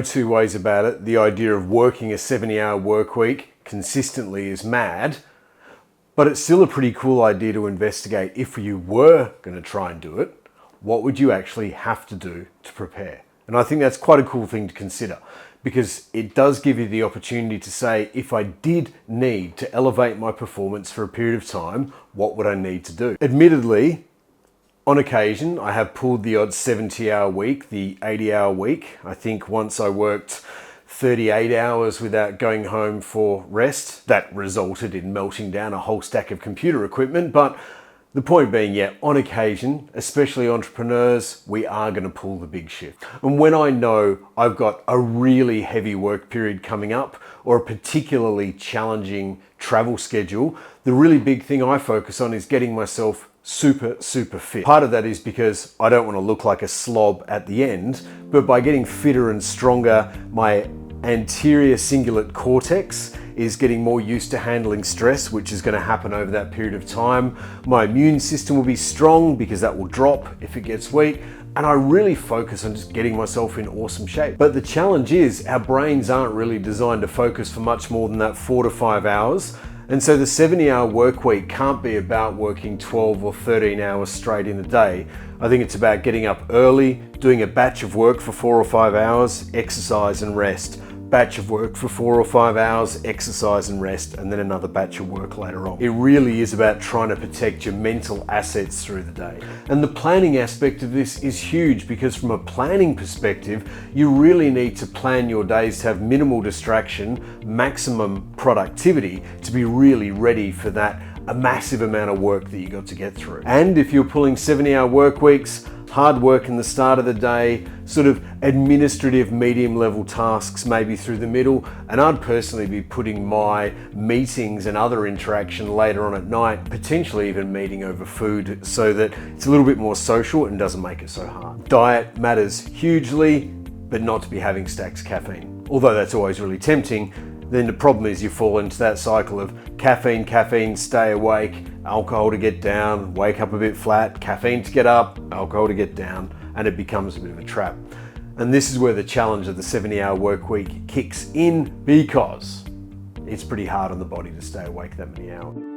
two ways about it. The idea of working a 70-hour work week consistently is mad, but it's still a pretty cool idea to investigate. If you were going to try and do it, what would you actually have to do to prepare? And I think that's quite a cool thing to consider, because it does give you the opportunity to say, if I did need to elevate my performance for a period of time, what would I need to do? Admittedly, on occasion, I have pulled the odd 70-hour week, the 80-hour week. I think once I worked 38 hours without going home for rest. That resulted in melting down a whole stack of computer equipment. But the point being, yeah, on occasion, especially entrepreneurs, we are going to pull the big shift. And when I know I've got a really heavy work period coming up or a particularly challenging travel schedule, the really big thing I focus on is getting myself super fit. Part of that is because I don't want to look like a slob at the end, but by getting fitter and stronger, my anterior cingulate cortex is getting more used to handling stress, which is going to happen over that period of time. My immune system will be strong because that will drop if it gets weak. And I really focus on just getting myself in awesome shape. But the challenge is our brains aren't really designed to focus for much more than that 4 to 5 hours. And so the 70-hour work week can't be about working 12 or 13 hours straight in a day. I think it's about getting up early, doing a batch of work for 4 or 5 hours, exercise and rest. Batch of work for 4 or 5 hours, exercise and rest, and then another batch of work later on. It really is about trying to protect your mental assets through the day. And the planning aspect of this is huge, because from a planning perspective, you really need to plan your days to have minimal distraction, maximum productivity, to be really ready for that a massive amount of work that you got to get through. And if you're pulling 70-hour work weeks, hard work in the start of the day, sort of administrative medium level tasks maybe through the middle, and I'd personally be putting my meetings and other interaction later on at night, potentially even meeting over food, so that it's a little bit more social and doesn't make it so hard. Diet matters hugely, but not to be having stacks of caffeine. Although that's always really tempting, then the problem is you fall into that cycle of caffeine, stay awake, alcohol to get down, wake up a bit flat, caffeine to get up, alcohol to get down, and it becomes a bit of a trap. And this is where the challenge of the 70-hour work week kicks in, because it's pretty hard on the body to stay awake that many hours.